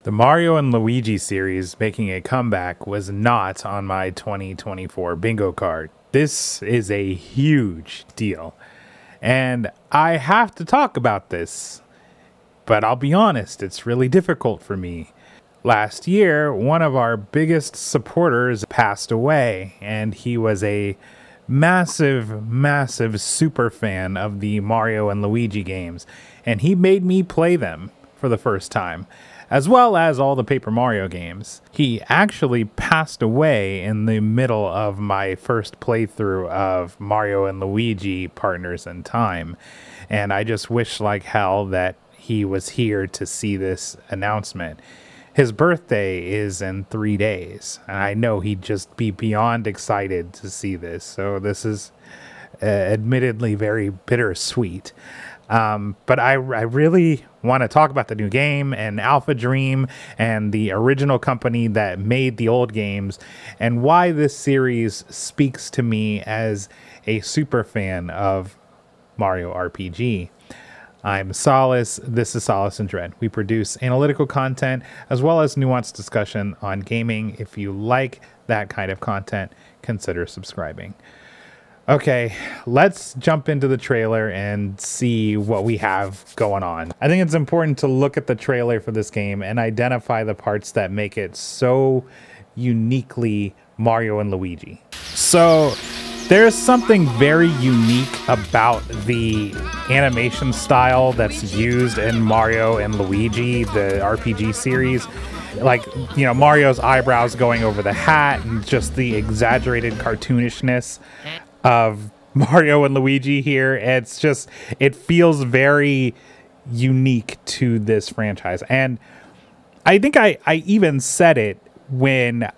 The Mario and Luigi series making a comeback was not on my 2024 bingo card. This is a huge deal, and I have to talk about this, but I'll be honest, it's really difficult for me. Last year, one of our biggest supporters passed away, and he was a massive super fan of the Mario and Luigi games, and he made me play them for the first time, as well as all the Paper Mario games. He actually passed away in the middle of my first playthrough of Mario and Luigi Partners in Time, and I just wish like hell that he was here to see this announcement. His birthday is in 3 days, and I know he'd just be beyond excited to see this, so this is admittedly very bittersweet. But I really want to talk about the new game and Alpha Dream and the original company that made the old games and why this series speaks to me as a super fan of Mario RPG. I'm Solace. This is Solace and Dread. We produce analytical content as well as nuanced discussion on gaming. If you like that kind of content, consider subscribing. Okay, let's jump into the trailer and see what we have going on. I think it's important to look at the trailer for this game and identify the parts that make it so uniquely Mario and Luigi. So there's something very unique about the animation style that's used in Mario and Luigi, the RPG series. Like, you know, Mario's eyebrows going over the hat and just the exaggerated cartoonishness of Mario and Luigi here. It's just, it feels very unique to this franchise. And I think I even said it when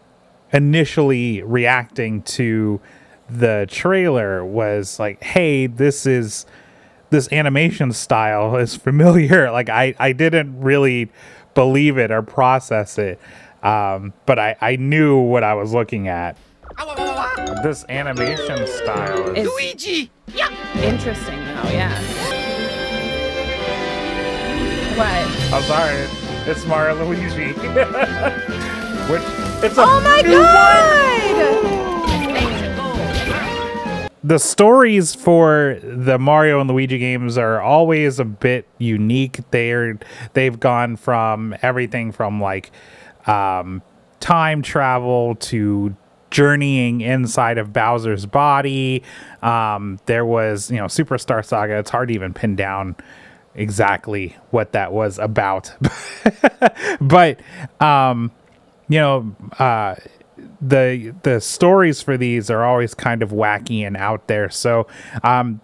initially reacting to the trailer, was like, hey, this animation style is familiar. Like I didn't really believe it or process it, but I knew what I was looking at. This animation style is Luigi! Yeah! Interesting though, yeah. What? I'm sorry, it's Mario Luigi. Which it's a Oh my new god! The stories for the Mario and Luigi games are always a bit unique. They've gone from everything from like time travel to journeying inside of Bowser's body. There was, Superstar Saga. It's hard to even pin down exactly what that was about. But, the stories for these are always kind of wacky and out there. So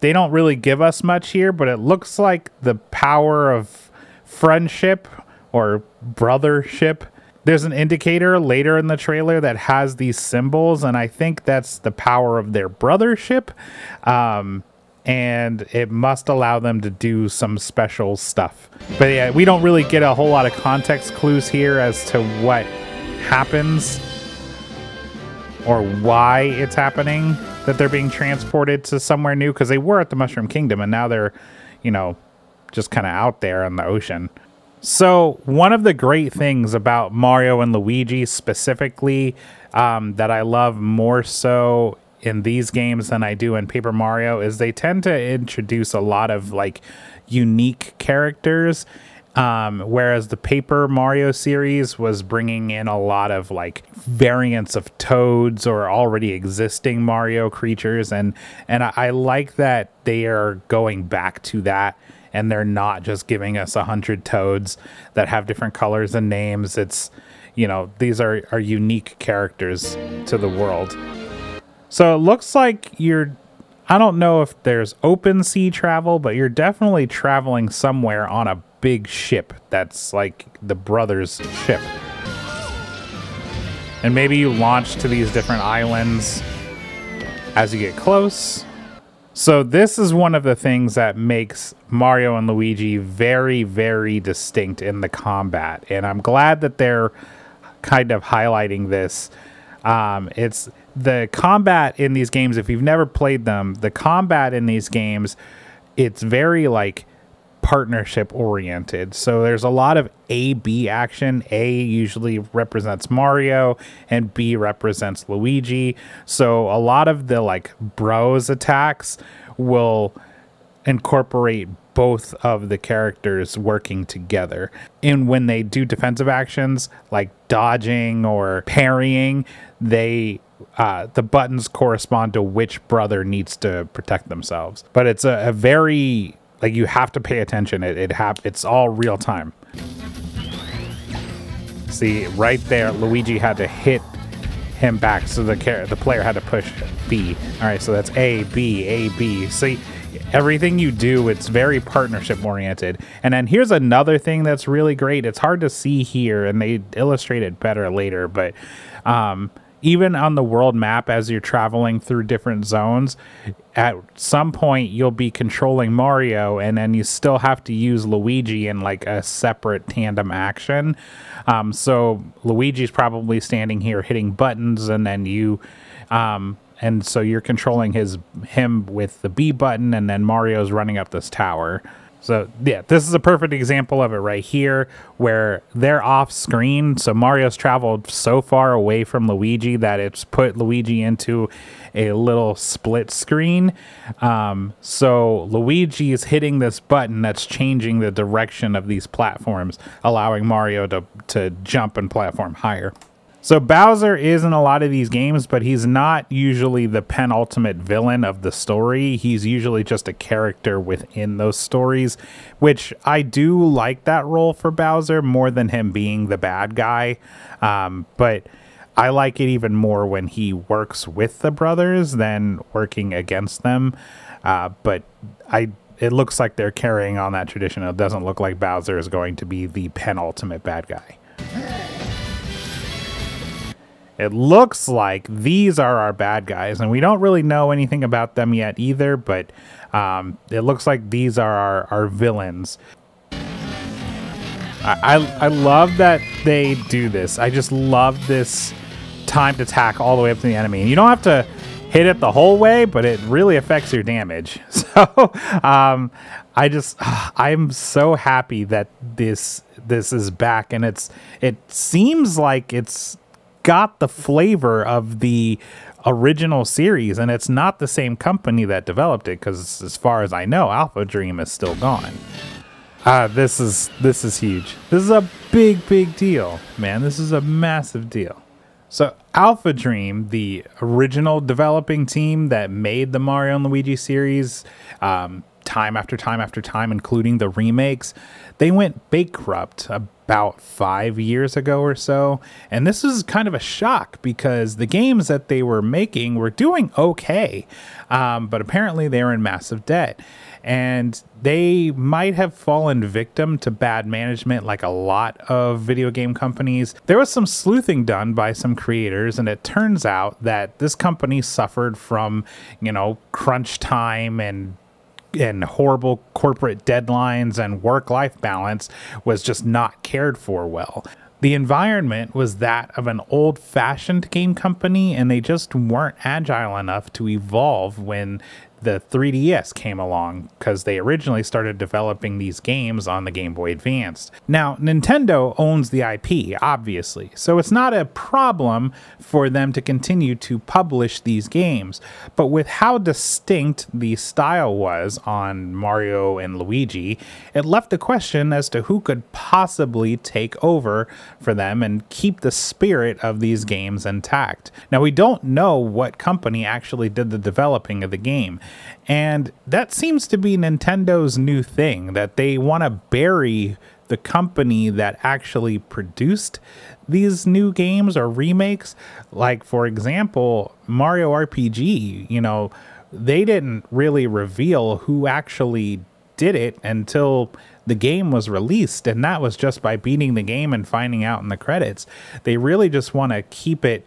they don't really give us much here, but it looks like the power of friendship or brothership. There's an indicator later in the trailer that has these symbols, and I think that's the power of their brothership. And it must allow them to do some special stuff. But yeah, we don't really get a whole lot of context clues here as to what happens or why it's happening, that they're being transported to somewhere new, because they were at the Mushroom Kingdom and now they're, just kind of out there in the ocean. So one of the great things about Mario and Luigi specifically, that I love more so in these games than I do in Paper Mario, is they tend to introduce a lot of like unique characters. Whereas the Paper Mario series was bringing in a lot of like variants of Toads or already existing Mario creatures, and I like that they are going back to that, and they're not just giving us 100 Toads that have different colors and names. It's, these are unique characters to the world. So it looks like I don't know if there's open sea travel, but you're definitely traveling somewhere on a big ship that's like the brothers' ship. And maybe you launch to these different islands as you get close. So this is one of the things that makes Mario and Luigi very, very distinct in the combat. And I'm glad that they're kind of highlighting this. It's the combat in these games. If you've never played them, the combat in these games, it's very like partnership oriented. So there's a lot of A-B action. A usually represents Mario and B represents Luigi. So a lot of the like bros attacks will incorporate both of the characters working together. And when they do defensive actions like dodging or parrying, they the buttons correspond to which brother needs to protect themselves. But it's a very, like, you have to pay attention. It's all real time. See, right there, Luigi had to hit him back, so the player had to push B. All right, so that's A, B, A, B. See, everything you do, it's very partnership oriented. And then here's another thing that's really great. It's hard to see here, and they illustrate it better later, but even on the world map, as you're traveling through different zones, at some point you'll be controlling Mario, and then you still have to use Luigi in like a separate tandem action. So Luigi's probably standing here hitting buttons, and then you and so you're controlling him with the B button, and then Mario's running up this tower. So yeah, this is a perfect example of it right here, where they're off screen. So Mario's traveled so far away from Luigi that it's put Luigi into a little split screen. So Luigi is hitting this button that's changing the direction of these platforms, allowing Mario to jump and platform higher. So Bowser is in a lot of these games, but he's not usually the penultimate villain of the story. He's usually just a character within those stories, which I do like that role for Bowser more than him being the bad guy. But I like it even more when he works with the brothers than working against them. But it looks like they're carrying on that tradition. It doesn't look like Bowser is going to be the penultimate bad guy. It looks like these are our bad guys, and we don't really know anything about them yet either, but it looks like these are our villains. I love that they do this. I just love this timed attack all the way up to the enemy. And you don't have to hit it the whole way, but it really affects your damage. So I'm so happy that this is back, and it seems like it's got the flavor of the original series, and it's not the same company that developed it, because as far as I know, Alpha Dream is still gone. This is huge. This is a big deal, man. This is a massive deal. So Alpha Dream, the original developing team that made the Mario and Luigi series, time after time after time, including the remakes, they went bankrupt about 5 years ago or so. And this is kind of a shock, because the games that they were making were doing okay, but apparently they were in massive debt. And they might have fallen victim to bad management, like a lot of video game companies. There was some sleuthing done by some creators, and it turns out that this company suffered from, crunch time and horrible corporate deadlines, and work-life balance was just not cared for well. The environment was that of an old-fashioned game company, and they just weren't agile enough to evolve when the 3DS came along, because they originally started developing these games on the Game Boy Advance. Now, Nintendo owns the IP, obviously, so it's not a problem for them to continue to publish these games. But with how distinct the style was on Mario and Luigi, it left a question as to who could possibly take over for them and keep the spirit of these games intact. Now, we don't know what company actually did the developing of the game, and that seems to be Nintendo's new thing, that they want to bury the company that actually produced these new games or remakes. Like, for example, Mario RPG, they didn't really reveal who actually did it until the game was released, and that was just by beating the game and finding out in the credits. They really just want to keep it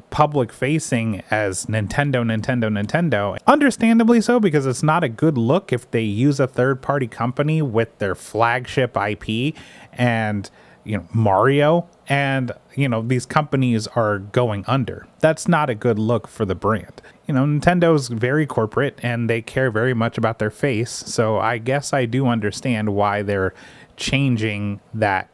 public facing as Nintendo. Understandably so, because it's not a good look if they use a third-party company with their flagship IP and, Mario and these companies are going under. That's not a good look for the brand. Nintendo's very corporate and they care very much about their face, so I guess I do understand why they're changing that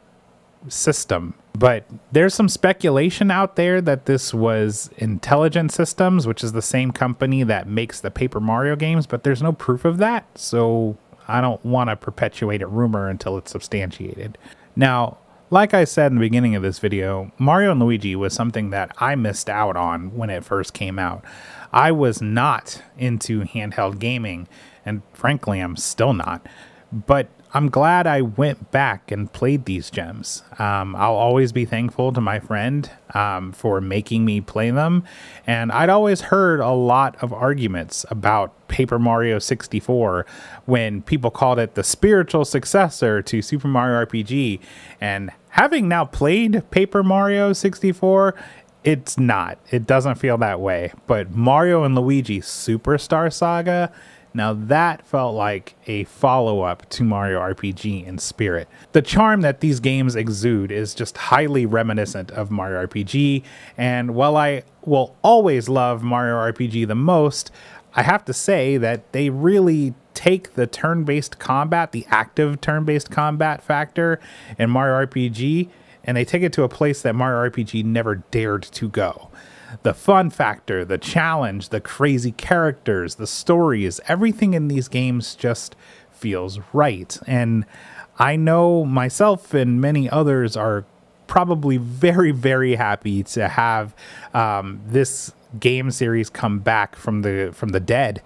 system. But there's some speculation out there that this was Intelligent Systems, which is the same company that makes the Paper Mario games, but there's no proof of that, so I don't want to perpetuate a rumor until it's substantiated. Now, like I said in the beginning of this video, Mario & Luigi was something that I missed out on when it first came out. I was not into handheld gaming, and frankly, I'm still not. But I'm glad I went back and played these gems. I'll always be thankful to my friend for making me play them. And I'd always heard a lot of arguments about Paper Mario 64 when people called it the spiritual successor to Super Mario RPG. And having now played Paper Mario 64, it's not. It doesn't feel that way. But Mario & Luigi Superstar Saga, now that felt like a follow-up to Mario RPG in spirit. The charm that these games exude is just highly reminiscent of Mario RPG, and while I will always love Mario RPG the most, I have to say that they really take the turn-based combat, the active turn-based combat factor in Mario RPG, and they take it to a place that Mario RPG never dared to go. The fun factor, the challenge, the crazy characters, the stories, everything in these games just feels right. And I know myself and many others are probably very, very happy to have this game series come back from the dead,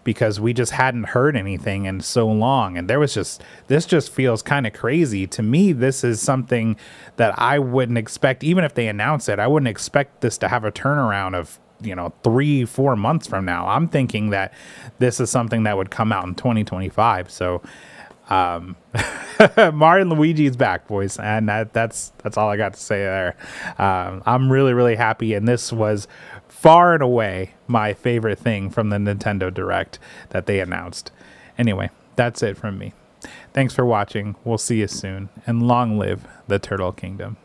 because we just hadn't heard anything in so long. And this just feels kind of crazy to me. This is something that I wouldn't expect, even if they announce it. I wouldn't expect this to have a turnaround of 3-4 months from now. I'm thinking that this is something that would come out in 2025. So Mario & Luigi is back, boys, and that's all I got to say there. I'm really, really happy, and this was far and away my favorite thing from the Nintendo Direct that they announced. Anyway, that's it from me. Thanks for watching. We'll see you soon, and long live the Turtle Kingdom.